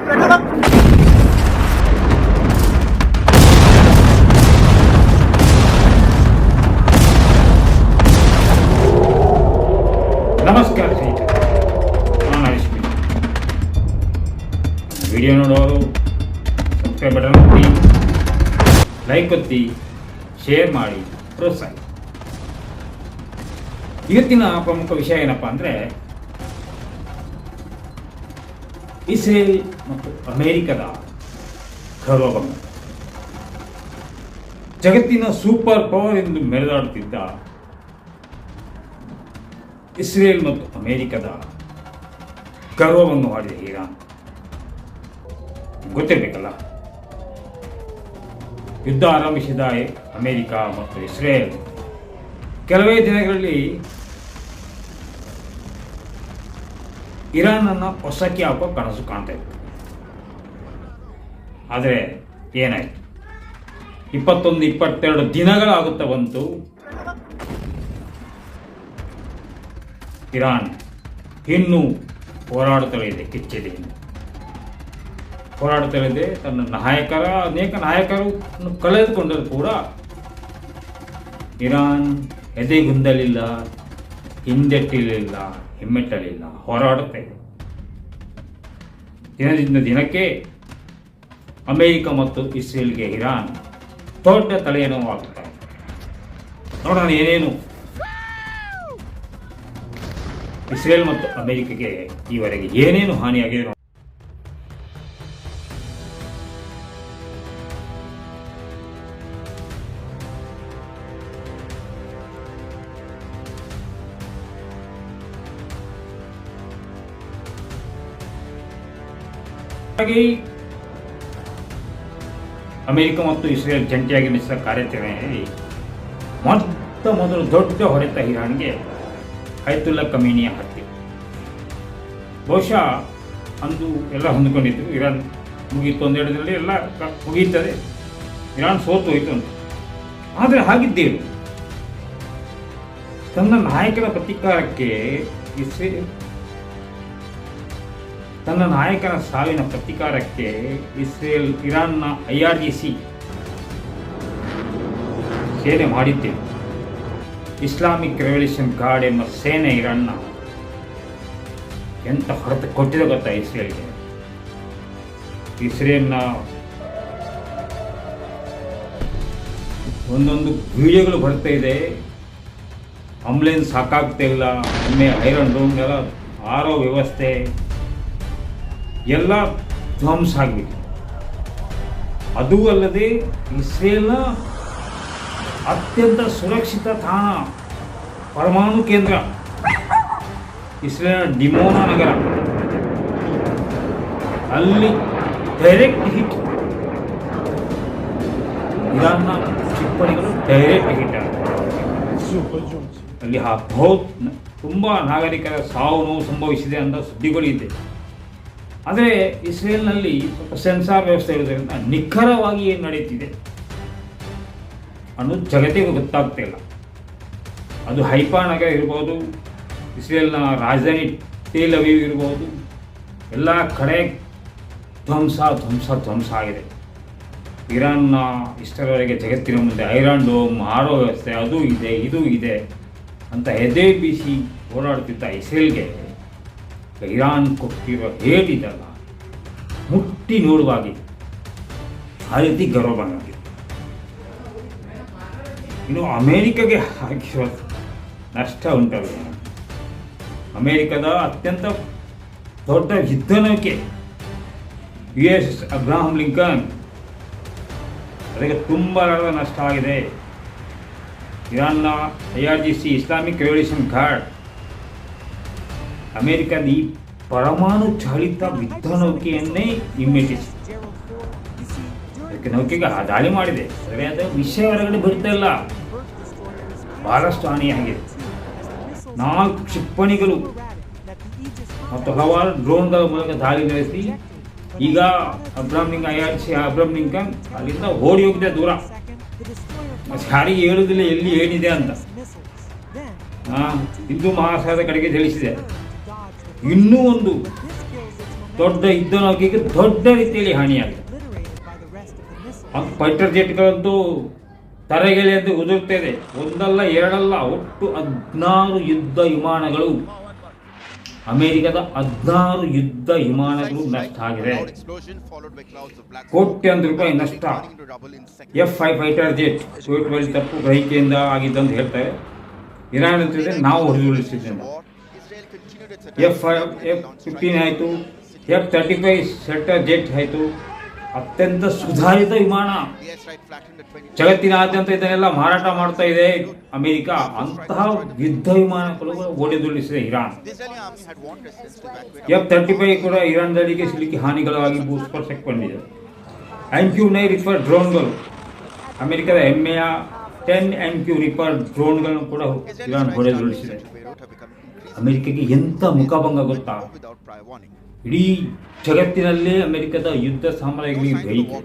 ನಮಸ್ಕಾರ ಸ್ನೇಹಿತರೆ, ನಾನು ಹರೀಶ್ಮಿ. ವಿಡಿಯೋ ನೋಡೋರು ಸಬ್ಸ್ಕ್ರೈಬ್ ಬಟನ್ ಒತ್ತಿ, ಲೈಕ್ ಒತ್ತಿ, ಶೇರ್ ಮಾಡಿ ಪ್ರೋತ್ಸಾಹ. ಇವತ್ತಿನ ಪ್ರಮುಖ ವಿಷಯ ಏನಪ್ಪ ಅಂದರೆ, ಇಸ್ರೇಲ್ ಮತ್ತು ಅಮೇರಿಕದ ಗೌರವಭಂಗ. ಜಗತ್ತಿನ ಸೂಪರ್ ಪವರ್ ಎಂದು ಮೆರೆದಾಡುತ್ತಿದ್ದ ಇಸ್ರೇಲ್ ಮತ್ತು ಅಮೇರಿಕದ ಗೌರವವನ್ನು ಮಾಡಿದೆ ಇರಾನ್. ಗೊತ್ತಿರಬೇಕಲ್ಲ, ಯುದ್ಧ ಆರಂಭಿಸಿದ ಅಮೇರಿಕ ಮತ್ತು ಇಸ್ರೇಲ್ ಕೆಲವೇ ದಿನಗಳಲ್ಲಿ ಇರಾನನ್ನು ಹೊಸಕ್ಕೆ ಹಾಕೋ ಕನಸು ಕಾಣ್ತಾ ಇತ್ತು. ಆದರೆ ಏನಾಯಿತು? 21-22 ದಿನಗಳಾಗುತ್ತಾ ಬಂತು. ಇರಾನ್ ಇನ್ನೂ ಹೋರಾಡುತ್ತಲೇ ಇದೆ, ಕಿಚ್ಚೆದೆಯಿಂದ ಹೋರಾಡುತ್ತಲೇ ಇದೆ. ತನ್ನ ಅನೇಕ ನಾಯಕರನ್ನು ಕಳೆದುಕೊಂಡರೂ ಕೂಡ ಇರಾನ್ ಎದೆಗುಂದಲಿಲ್ಲ, ಹಿಂದೆಟ್ಟಿರಲಿಲ್ಲ, ಹಿಮ್ಮೆಟ್ಟಲಿಲ್ಲ, ಹೋರಾಡುತ್ತಾ ಇದೆ. ದಿನದಿಂದ ದಿನಕ್ಕೆ ಅಮೇರಿಕ ಮತ್ತು ಇಸ್ರೇಲ್ಗೆ ಇರಾನ್ ದೊಡ್ಡ ತಲೆನೋವಾಗುತ್ತಾರೆ. ನೋಡೋಣ ಏನೇನು ಇಸ್ರೇಲ್ ಮತ್ತು ಅಮೆರಿಕೆಗೆ ಈವರೆಗೆ ಏನೇನು ಹಾನಿಯಾಗಿದೆ. ಅಮೆರಿಕ ಮತ್ತು ಇಸ್ರೇಲ್ ಜಂಟಿಯಾಗಿ ನಡೆಸಿದ ಕಾರ್ಯಾಚರಣೆಯಲ್ಲಿ ಮೊದಲು ದೊಡ್ಡ ಹೊಡೆತ ಇರಾನ್ಗೆ ಆಯತುಲ್ಲಾ ಖಮೇನಿಯ ಹತ್ಯೆ. ಬಹುಶಃ ಅಂದು ಎಲ್ಲ ಹೊಂದಿಕೊಂಡಿದ್ದು, ಇರಾನ್ ಮುಗಿಯಿತು, ಒಂದೆರಡು ದಿನದಲ್ಲಿ ಎಲ್ಲ ಮುಗಿಯುತ್ತದೆ, ಇರಾನ್ ಸೋತು ಹೋಯಿತು ಅಂತ. ಆದರೆ ಹಾಗಿದ್ದೇನು, ತನ್ನ ನಾಯಕನ ಪ್ರತೀಕಾರಕ್ಕೆ ತನ್ನ ನಾಯಕನ ಸಾವಿನ ಪ್ರತೀಕಾರಕ್ಕೆ ಇರಾನ್ನ IRGC ಸೇನೆ ಮಾಡಿದ್ದೇವೆ. ಇಸ್ಲಾಮಿಕ್ ರೆವಲ್ಯೂಷನ್ ಗಾರ್ಡ್ ಎಂಬ ಸೇನೆ ಇರಾನ್ನ ಎಂತ ಹೊರತು ಕೊಟ್ಟಿದೆ ಗೊತ್ತಾ ಇಸ್ರೇಲ್ಗೆ. ಇಸ್ರೇಲ್ನ ಒಂದೊಂದು ವಿಡಿಯೋಗಳು ಬರ್ತಾ ಇದೆ. ಆಂಬುಲೆನ್ಸ್ ಸಾಕಾಗ್ತಾ ಇಲ್ಲ, ಒಮ್ಮೆ ಐರನ್ ರೂಮ್ ಎಲ್ಲ ಆರೋ ವ್ಯವಸ್ಥೆ ಎಲ್ಲ ಧ್ವಂಸ ಆಗಿಬಿಟ್ಟು. ಅದೂ ಅಲ್ಲದೆ ಇಸ್ರೇಲ್ನ ಅತ್ಯಂತ ಸುರಕ್ಷಿತ ತಾಣ, ಪರಮಾಣು ಕೇಂದ್ರ, ಇಸ್ರೇಲ್ನ ಡಿಮೋನಾ ನಗರ, ಅಲ್ಲಿ ಡೈರೆಕ್ಟ್ ಹಿಟ್, ಇರಾನ್ನ ಕ್ಷಿಪಣಿಗಳು ಡೈರೆಕ್ಟ್ ಹಿಟ್ ಅಲ್ಲಿ ತುಂಬ ನಾಗರಿಕರ ಸಾವು ನೋವು ಸಂಭವಿಸಿದೆ ಅಂತ ಸುದ್ದಿಗಳು ಇದೆ. ಆದರೆ ಇಸ್ರೇಲ್ನಲ್ಲಿ ಸ್ವಲ್ಪ ಸೆನ್ಸಾರ್ ವ್ಯವಸ್ಥೆ ಇರೋದ್ರಿಂದ ನಿಖರವಾಗಿ ಏನು ನಡೀತಿದೆ ಅನ್ನೋದು ಜಗತ್ತಿಗೆ ಗೊತ್ತಾಗ್ತಾ ಇಲ್ಲ. ಅದು ಹೈಫಾ ನಗರ ಇರ್ಬೋದು, ಇಸ್ರೇಲ್ನ ರಾಜಧಾನಿ ಟೆಲ್ ಅವೀವ್ ಇರ್ಬೋದು, ಎಲ್ಲ ಕಡೆ ಧ್ವಂಸ ಆಗಿದೆ. ಇರಾನ್ನ ಇಷ್ಟರವರೆಗೆ ಜಗತ್ತಿನ ಮುಂದೆ ಐರನ್ ಡೋಮ್, ಆರೋ ವ್ಯವಸ್ಥೆ, ಅದು ಇದೆ ಇದು ಇದೆ ಅಂತ ಎದೆ ಬೀಸಿ ಓಡಾಡ್ತಿದ್ದ ಇಸ್ರೇಲ್ಗೆ ಇರಾನ್ ಕೊಟ್ಟಿರೋ ಹೇಳಿದಲ್ಲ, ಮುಟ್ಟಿ ನೋಡುವಾಗಿ ಆ ರೀತಿ ಗೌರವಭಂಗ. ಇನ್ನು ಅಮೇರಿಕಾಗೆ ಆಗಿರೋ ನಷ್ಟ ಉಂಟಲ್ಲ, ಅಮೇರಿಕದ ಅತ್ಯಂತ ದೊಡ್ಡ ಯುದ್ಧ ನೌಕೆ USS ಅಬ್ರಹಾಂ ಲಿಂಕನ್, ಅದಕ್ಕೆ ತುಂಬ ನಷ್ಟ ಆಗಿದೆ. ಇರಾನ್ನ IRGC ಇಸ್ಲಾಮಿಕ್ ರೆವಲ್ಯೂಷನ್ ಗಾರ್ಡ್ ಅಮೇರಿಕದ ಈ ಪರಮಾಣು ಚಾಲಿತ ಯುದ್ಧ ನೌಕೆಯನ್ನೇ ಹಿಮ್ಮೆಟ್ಟಿಸಿ ಅದಕ್ಕೆ ನೌಕೆಗೆ ದಾಳಿ ಮಾಡಿದೆ. ಆದರೆ ಅದು ವಿಷಯ ಹೊರಗಡೆ ಬಿಡ್ತಾ ಇಲ್ಲ, ಬಹಳಷ್ಟು ಹಾನಿಯಾಗಿದೆ. 4 ಕ್ಷಿಪಣಿಗಳು ಮತ್ತು ಹಲವಾರು ಡ್ರೋನ್ಗಳ ಮೂಲಕ ದಾಳಿ ನಡೆಸಿ ಈಗ IRGC ಅಬ್ರಹಾಂ ಲಿಂಕನ್ ಅಲ್ಲಿಂದ ಓಡಿ ಹೋಗಿದೆ ದೂರ. ಯಾರಿಗೆ ಹೇಳುವುದಿಲ್ಲ ಎಲ್ಲಿ ಏನಿದೆ ಅಂತ. ಹಿಂದೂ ಮಹಾಸಾಗರದ ಕಡೆಗೆ ತಿಳಿಸಿದೆ. ಇನ್ನೂ ಒಂದು ದೊಡ್ಡ ಯುದ್ಧ ನೌಕೆಗೆ ದೊಡ್ಡ ರೀತಿಯಲ್ಲಿ ಹಾನಿಯಾಗಿದೆ. ಫೈಟರ್ ಜೆಟ್ಗಳಂತೂ ತರಗೆಲೆಯಂತೆ ಉದುರುತ್ತದೆ. ಒಂದಲ್ಲ ಎರಡಲ್ಲ, ಒಟ್ಟು 16 ಯುದ್ಧ ವಿಮಾನಗಳು, ಅಮೆರಿಕದ 16 ಯುದ್ಧ ವಿಮಾನಗಳು ನಷ್ಟ ಆಗಿದೆ. ಕೋಟ್ಯಾಂತರ ರೂಪಾಯಿ ನಷ್ಟ. F-5 ಫೈಟರ್ ಜೆಟ್ ಸೋವಿಯತ್ ತಪ್ಪು ಗ್ರಹಿಕೆಯಿಂದ ಆಗಿದ್ದಂತ ಹೇಳ್ತಾರೆ. ಇರಾನ್ ಅಂತಿದೆ ನಾವು ಹೊಡೆದುರುಳಿಸಿದ್ದೇವೆ. F-15 ಆಯಿತು, F-35 ಸೆಲ್ಟರ್ ಜೆಟ್ ಆಯಿತು. ಅತ್ಯಂತ ಸುಧಾರಿತ ವಿಮಾನ, ಜಗತ್ತಿನಾದ್ಯಂತ ಇದನ್ನೆಲ್ಲ ಮಾರಾಟ ಮಾಡ್ತಾ ಇದೆ ಅಮೆರಿಕ. ಅಂತಹ ಯುದ್ಧ ವಿಮಾನಗಳು ಹೊಡೆದುರುಳಿಸಿದೆ ಇರಾನ್. F-35 ಕೂಡ ಇರಾನ್ಗಳಿಗೆ ಸಿಲುಕಿ ಹಾನಿಗಳಾಗಿ ಭೂಸ್ಪರ್ಶಕ್ಕೆ ಬಂದಿದೆ. MQ-9 ರಿಪರ್ ಡ್ರೋನ್ಗಳು, ಅಮೆರಿಕದ ಹೆಮ್ಮೆಯ 10 MQ ರಿಪರ್ ಡ್ರೋನ್ಗಳನ್ನು ಕೂಡ ಇರಾನ್ ಹೊಡೆದುರುಳಿಸಿದೆ. ಅಮೆರಿಕಗೆ ಎಂಥ ಮುಖಭಂಗ ಗೊತ್ತಾ? ಇಡೀ ಜಗತ್ತಿನಲ್ಲೇ ಅಮೆರಿಕದ ಯುದ್ಧ ಸಾಮ್ರಾಜ್ಯಗಳಿಗೆ ಬೇಯಿಕೆ.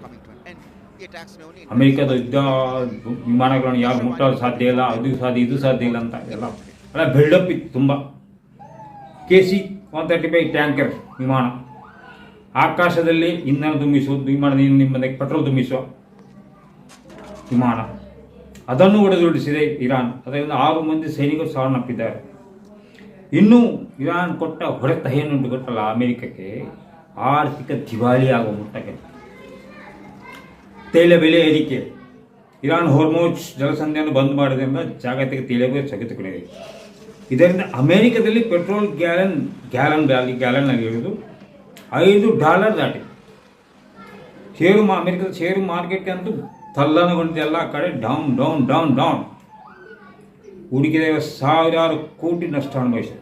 ಅಮೆರಿಕದ ಯುದ್ಧ ವಿಮಾನಗಳನ್ನು ಯಾರು ಮುಟ್ಟಲು ಸಾಧ್ಯ ಇಲ್ಲ, ಅದು ಸಾಧ್ಯ ಇದು ಸಾಧ್ಯ ಇಲ್ಲ ಅಂತ ಎಲ್ಲ ಒಳ್ಳೆ ಬಿಲ್ಡಪ್ ಇತ್ತು ತುಂಬ. KC-135 ಟ್ಯಾಂಕರ್ ವಿಮಾನ, ಆಕಾಶದಲ್ಲಿ ಇಂಧನ ತುಂಬಿಸುವ ವಿಮಾನ, ಪೆಟ್ರೋಲ್ ತುಂಬಿಸುವ ವಿಮಾನ, ಅದನ್ನು ಹೊಡೆದುರುಳಿಸಿದೆ ಇರಾನ್. ಅದರಿಂದ 6 ಮಂದಿ ಸೈನಿಕರು ಸಾವನ್ನಪ್ಪಿದ್ದಾರೆ. ಇನ್ನು ಇರಾನ್ ಕೊಟ್ಟ ಹೊಡೆತ ಏನುಂಟು ಗೊತ್ತಲ್ಲ ಅಮೆರಿಕಕ್ಕೆ? ಆರ್ಥಿಕ ದಿವಾಳಿ ಆಗುವ ಮಟ್ಟಕ್ಕೆ. ತೈಲ ಬೆಲೆ ಏರಿಕೆ. ಇರಾನ್ ಹೊರ್ಮೋಜ್ ಜಲಸಂಧಿಯನ್ನು ಬಂದ್ ಮಾಡೋದ್ರಿಂದ ಜಾಗತಿಕ ತೈಲ ಬೆಲೆ ಸ್ಥಗಿತಗೊಂಡಿದೆ. ಇದರಿಂದ ಅಮೆರಿಕದಲ್ಲಿ ಪೆಟ್ರೋಲ್ ಗ್ಯಾಲನ್ನಲ್ಲಿ ಇರುವುದು $5 ದಾಟಿ. ಅಮೆರಿಕದ ಷೇರು ಮಾರ್ಕೆಟ್ ಅಂತೂ ತಲ್ಲಣಗೊಂಡಿದೆ. ಎಲ್ಲ ಕಡೆ ಡೌನ್ ಡೌನ್ ಡೌನ್ ಡೌನ್. ಹೂಡಿಕೆ ಸಾವಿರಾರು ಕೋಟಿ ನಷ್ಟ ಅನುಭವಿಸಿದೆ.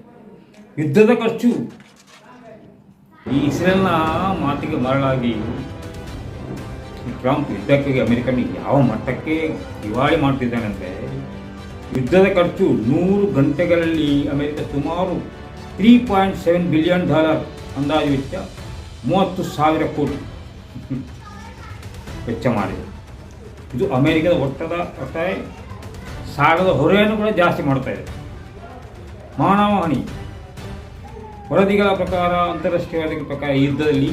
ಯುದ್ಧದ ಖರ್ಚು. ಈ ಇಸ್ರೇಲ್ನ ಮಾತಿಗೆ ಮರಳಾಗಿ ಟ್ರಂಪ್ ಯುದ್ಧಕ್ಕೆ ಅಮೆರಿಕನ ಯಾವ ಮಟ್ಟಕ್ಕೆ ದಿವಾಳಿ ಮಾಡ್ತಿದ್ದಾನೆಂದರೆ, ಯುದ್ಧದ ಖರ್ಚು 100 ಗಂಟೆಗಳಲ್ಲಿ ಅಮೆರಿಕ ಸುಮಾರು $3.7 ಬಿಲಿಯನ್ ಅಂದಾಜು ವೆಚ್ಚ 30,000 ಕೋಟಿ ವೆಚ್ಚ ಮಾಡಿದೆ. ಇದು ಅಮೆರಿಕದ ಒಟ್ಟಾರೆ ಸಾಲದ ಹೊರೆಯನ್ನು ಕೂಡ ಜಾಸ್ತಿ ಮಾಡ್ತಾ ಇದೆ. ಮಾನವ ಹಾನಿ. ವರದಿಗಳ ಪ್ರಕಾರ, ಅಂತಾರಾಷ್ಟ್ರೀಯ ವರದಿಗಳ ಪ್ರಕಾರ ಈ ಯುದ್ಧದಲ್ಲಿ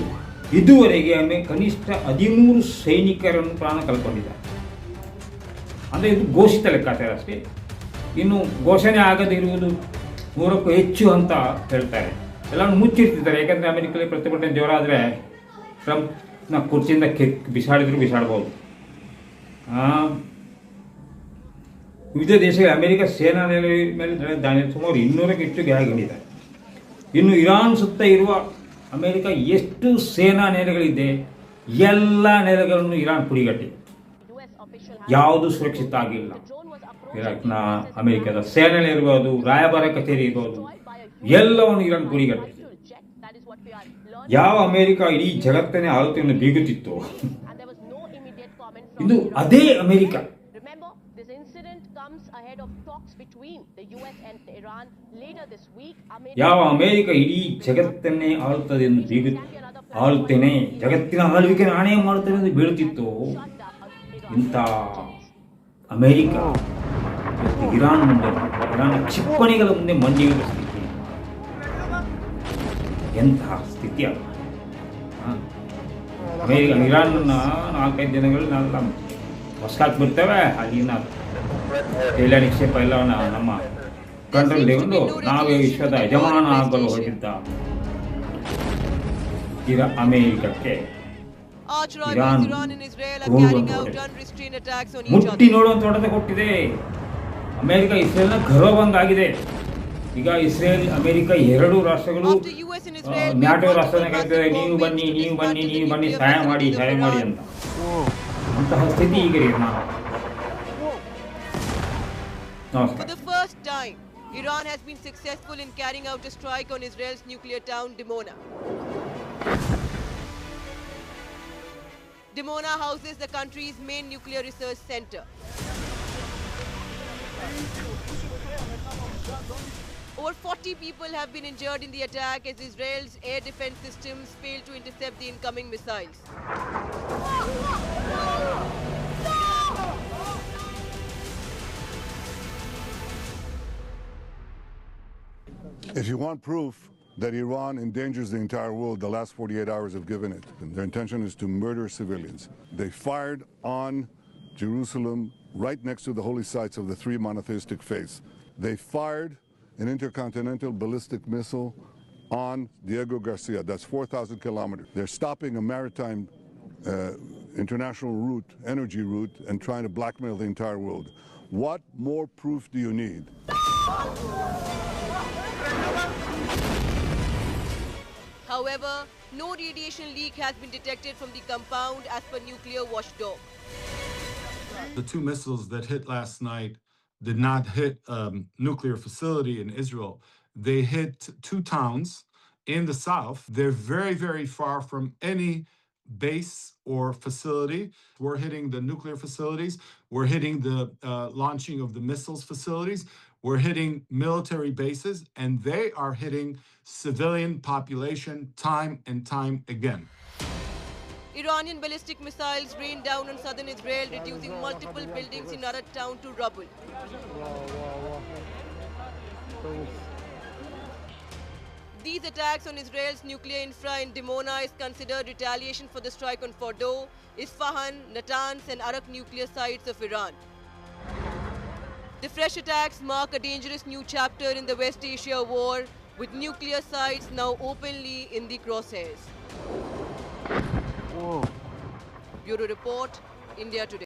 ಇದುವರೆಗೆ ಕನಿಷ್ಠ 13 ಸೈನಿಕರನ್ನು ಪ್ರಾಣ ಕಳ್ಕೊಂಡಿದ್ದಾರೆ. ಅಂದರೆ ಇದು ಘೋಷಿತ ಲೆಕ್ಕಾಚಾರ ಅಷ್ಟೇ. ಇನ್ನು ಘೋಷಣೆ ಆಗದಿರುವುದು 100ಕ್ಕೂ ಹೆಚ್ಚು ಅಂತ ಹೇಳ್ತಾರೆ. ಎಲ್ಲವನ್ನು ಮುಚ್ಚಿರ್ತಿದ್ದಾರೆ. ಯಾಕಂದರೆ ಅಮೆರಿಕದಲ್ಲಿ ಪ್ರತಿಭಟನೆ ಜೋರಾದರೆ ಟ್ರಂಪ್ನ ಕುರ್ಚಿಯಿಂದ ಬಿಸಾಡ್ಬೋದು. ವಿವಿಧ ದೇಶಗಳ ಅಮೆರಿಕ ಸೇನಾ ನೆಲೆ ಮೇಲೆ ನಡೆದ ಸುಮಾರು 200ಕ್ಕೂ ಹೆಚ್ಚು ಗಾಯಗೊಂಡಿದ್ದಾರೆ. ಇನ್ನು ಇರಾನ್ ಸುತ್ತ ಇರುವ ಅಮೆರಿಕ ಎಷ್ಟು ಸೇನಾ ನೆಲೆಗಳಿದೆ, ಎಲ್ಲ ನೆಲೆಗಳನ್ನು ಇರಾನ್ ಪುಡಿಗಟ್ಟಿದೆ. ಯಾವುದು ಸುರಕ್ಷಿತ ಆಗಿಲ್ಲ. ಇರಾಕ್ನ ಅಮೆರಿಕದ ಸೇನಾ ನೆಲೆ ಇರ್ಬೋದು, ರಾಯಭಾರ ಕಚೇರಿ ಇರ್ಬೋದು, ಎಲ್ಲವನ್ನು ಇರಾನ್ ಪುಡಿಗಟ್ಟಿದೆ. ಯಾವ ಅಮೆರಿಕ ಇಡೀ ಜಗತ್ತನ್ನೇ ಆಳುತ್ತಿಯನ್ನು ಬೀಗುತ್ತಿತ್ತು, ಇದು ಅದೇ ಅಮೆರಿಕ. ಯಾವ ಅಮೆರಿಕ ಇಡೀ ಜಗತ್ತನ್ನೇ ಆಳುತ್ತದೆ ಎಂದು ಆಳುತ್ತೇನೆ, ಜಗತ್ತಿನ ಆಳ್ವಿಕೆ ನಾನೇ ಮಾಡುತ್ತೇನೆ ಎಂದು ಬೀಳುತ್ತಿತ್ತು, ಇಂಥ ಅಮೆರಿಕ ಇರಾನ್ ಕ್ಷಿಪಣಿಗಳ ಮುಂದೆ ಮಂಡಿಯುವ ಸ್ಥಿತಿ. ಎಂತಹ ಸ್ಥಿತಿ ಅದು. ಅಮೆರಿಕ ಇರಾನ್ನ 4-5 ದಿನಗಳು ನಾವೆಲ್ಲ ಹೊಸ್ಕಾಕ್ ಬಿಡ್ತೇವೆ. ಅಲ್ಲಿನ ತೈಲ ನಿಕ್ಷೇಪ ಎಲ್ಲವನ್ನ ನಮ್ಮ ಕಂಟ್ರೋಲ್ ತಗೊಂಡು ನಾವೇ ವಿಶ್ವದ ಯಜಮಾನ ಆಗಲು ಹೊರಟಿದ್ದ ಅಮೆರಿಕಕ್ಕೆ ಇರಾನ್ ಮುಟ್ಟಿ ನೋಡುವಂತ ಹೊಡೆತ ಕೊಟ್ಟಿದೆ. ಅಮೆರಿಕ ಇಸ್ರೇಲ್ನ ಗರ್ವಭಂಗ ಆಗಿದೆ. ಈಗ ಇಸ್ರೇಲ್ ಅಮೆರಿಕ 2 ರಾಷ್ಟ್ರಗಳು ನ್ಯಾಟೋ ರಾಷ್ಟ್ರನ ಕರೀತಾರೆ, ನೀವು ಬನ್ನಿ ಸಹಾಯ ಮಾಡಿ ಅಂತ. ಅಂತಹ ಸ್ಥಿತಿ ಈಗ For the first time, Iran has been successful in carrying out a strike on Israel's nuclear town Dimona. Dimona houses the country's main nuclear research center. Over 40 people have been injured in the attack as Israel's air defense systems failed to intercept the incoming missiles. If you want proof, that Iran endangers the entire world. The last 48 hours have given it. And their intention is to murder civilians. They fired on Jerusalem right next to the holy sites of the three monotheistic faiths. They fired an intercontinental ballistic missile on Diego Garcia. That's 4,000 kilometers. They're stopping a maritime international route, energy route, and trying to blackmail the entire world. What more proof do you need? However, no radiation leak has been detected from the compound as per nuclear watchdog. The two missiles that hit last night did not hit a nuclear facility in Israel. They hit two towns in the south. They're very, very far from any base or facility. We're hitting the nuclear facilities. We're hitting the launching of the missiles facilities. We're hitting military bases, and they are hitting civilian population time and time again. Iranian ballistic missiles rained down on southern Israel, reducing multiple buildings in Arad town to rubble. These attacks on Israel's nuclear infra in Dimona is considered retaliation for the strike on Fordo, Isfahan, Natanz and Arak nuclear sites of Iran. The fresh attacks mark a dangerous new chapter in the West Asia war, with nuclear sites now openly in the crosshairs. Bureau Report, India Today.